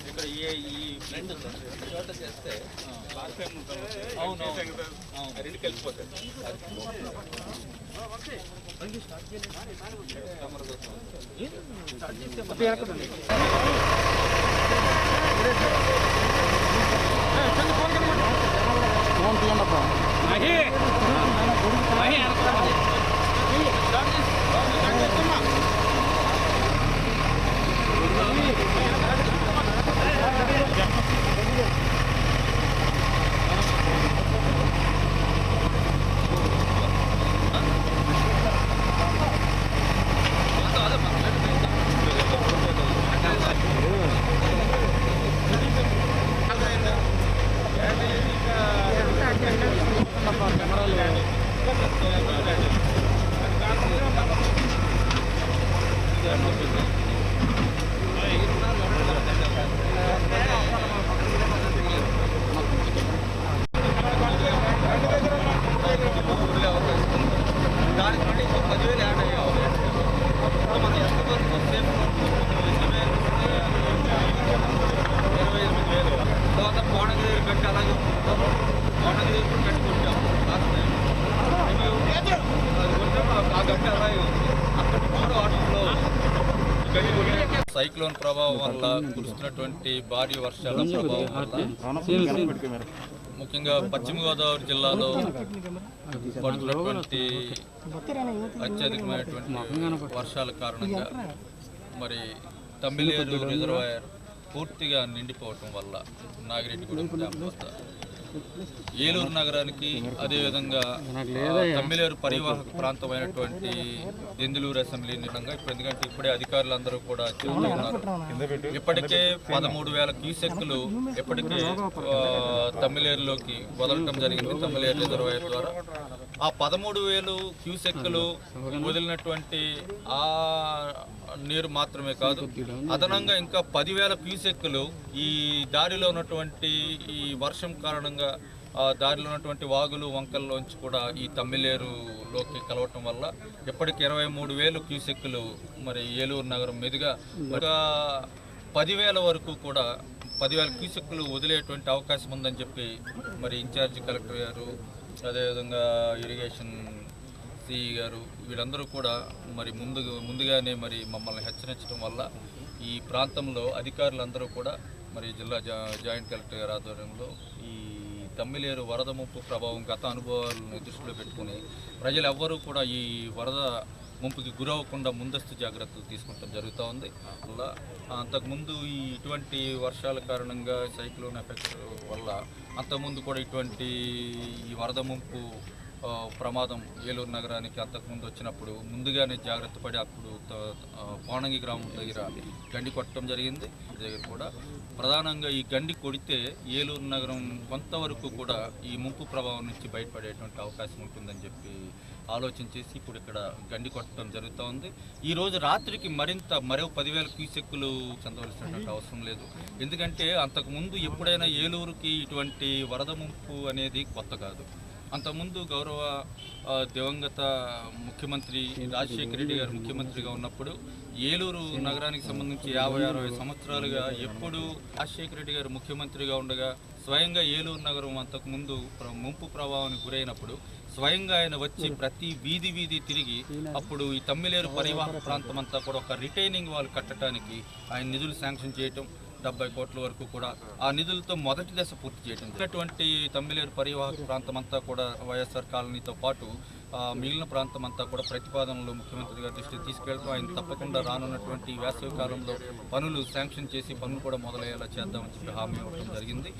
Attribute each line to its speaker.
Speaker 1: ఇక్కడ ఈ ఫ్రంట్ చోట చేస్తే అవును రెండు కలిసిపోతాయి. సైక్లోన్ ప్రభావం వల్ల కురుస్తున్నటువంటి భారీ వర్షాల ప్రభావం వల్ల ముఖ్యంగా పశ్చిమ గోదావరి జిల్లాలో పడుతున్నటువంటి అత్యధికమైనటువంటి వర్షాల కారణంగా మరి తమ్మిలేరు రిజర్వాయర్ పూర్తిగా నిండిపోవటం వల్ల నాగిరెడ్డిగూడెం డ్యామ్ వద్ద ఏలూరు నగరానికి అదేవిధంగా తమ్మిలేరు పరివాహక ప్రాంతమైనటువంటి దెందులూరు అసెంబ్లీ నిజంగా ఎందుకంటే ఇప్పుడే అధికారులందరూ కూడా చెబుతున్నారు. ఇప్పటికే 13,000 క్యూసెక్కులు ఇప్పటికే తమ్మిలేరులోకి వదలటం జరిగింది తమ్మిలేరు రిజర్వాయర్ ద్వారా. ఆ 13,000 క్యూసెక్కులు వదిలినటువంటి ఆ నీరు మాత్రమే కాదు, అదనంగా ఇంకా 10,000 క్యూసెక్కులు ఈ దారిలో ఉన్నటువంటి ఈ వర్షం కారణంగా దారిలో ఉన్నటువంటి వాగులు వంకల్లోంచి కూడా ఈ తమ్మిలేరులోకి కలవటం వల్ల ఇప్పటికి 23,000 క్యూసెక్కులు మరి ఏలూరు నగరం మీదుగా 10,000 వరకు కూడా 10,000 క్యూసెక్కులు వదిలేటువంటి అవకాశం ఉందని చెప్పి మరి ఇన్ఛార్జి కలెక్టర్ గారు అదేవిధంగా ఇరిగేషన్ సిఈ గారు వీళ్ళందరూ కూడా మరి ముందుగానే మరి మమ్మల్ని హెచ్చరించడం వల్ల ఈ ప్రాంతంలో అధికారులందరూ కూడా మరి జిల్లా జాయింట్ కలెక్టర్ గారి ఆధ్వర్యంలో ఈ తమ్మిలేరు వరద ముంపు ప్రభావం గత అనుభవాలను దృష్టిలో పెట్టుకుని ప్రజలు ఎవ్వరూ కూడా ఈ వరద ముంపుకి గురవ్వకుండా ముందస్తు జాగ్రత్తలు తీసుకుంటం జరుగుతూ ఉంది. అలా అంతకుముందు ఇటువంటి వర్షాల కారణంగా సైక్లోన్ ఎఫెక్ట్ వల్ల అంతకుముందు కూడా ఇటువంటి ఈ వరద ముంపు ప్రమాదం ఏలూరు నగరానికి అంతకుముందు వచ్చినప్పుడు ముందుగానే జాగ్రత్త పడి అప్పుడు కోణంగి గ్రామం దగ్గర గండి కొట్టడం జరిగింది. దగ్గర కూడా ప్రధానంగా ఈ గండి కొడితే ఏలూరు నగరం కొంతవరకు కూడా ఈ ముంపు ప్రభావం నుంచి బయటపడేటువంటి అవకాశం ఉంటుందని చెప్పి ఆలోచన చేసి ఇప్పుడు ఇక్కడ గండి కొట్టడం జరుగుతూ ఉంది. ఈరోజు రాత్రికి మరో 10,000 క్యూసెక్కులు చెందవలసినటువంటి అవసరం లేదు. ఎందుకంటే అంతకుముందు ఎప్పుడైనా ఏలూరుకి ఇటువంటి వరద ముంపు అనేది కొత్త కాదు. అంతకుముందు గౌరవ దివంగత ముఖ్యమంత్రి రాజశేఖర రెడ్డి గారు ముఖ్యమంత్రిగా ఉన్నప్పుడు ఏలూరు నగరానికి సంబంధించి 50-60 సంవత్సరాలుగా ఎప్పుడు రాజశేఖర రెడ్డి గారు ముఖ్యమంత్రిగా ఉండగా స్వయంగా ఏలూరు నగరం అంతకుముందు ముంపు ప్రభావానికి గురైనప్పుడు స్వయంగా ఆయన వచ్చి ప్రతి వీధి తిరిగి అప్పుడు ఈ తమ్మిలేరు పరివాహక ప్రాంతం అంతా కూడా ఒక రిటైనింగ్ వాల్ కట్టడానికి ఆయన నిధులు శాంక్షన్ చేయటం 70 కోట్ల వరకు కూడా ఆ నిధులతో మొదటి దశ పూర్తి చేయడం. ఇటువంటి తమ్మిలేరు పరివాహక ప్రాంతం అంతా కూడా వైఎస్ఆర్ కాలనీతో పాటు మిగిలిన ప్రాంతం అంతా కూడా ప్రతిపాదనలు ముఖ్యమంత్రి గారి దృష్టికి తీసుకెళ్తూ ఆయన తప్పకుండా రానున్నటువంటి వేసవి కాలంలో పనులు శాంక్షన్ చేసి పనులు కూడా మొదలయ్యేలా చేద్దామని చెప్పి హామీ ఇవ్వడం జరిగింది.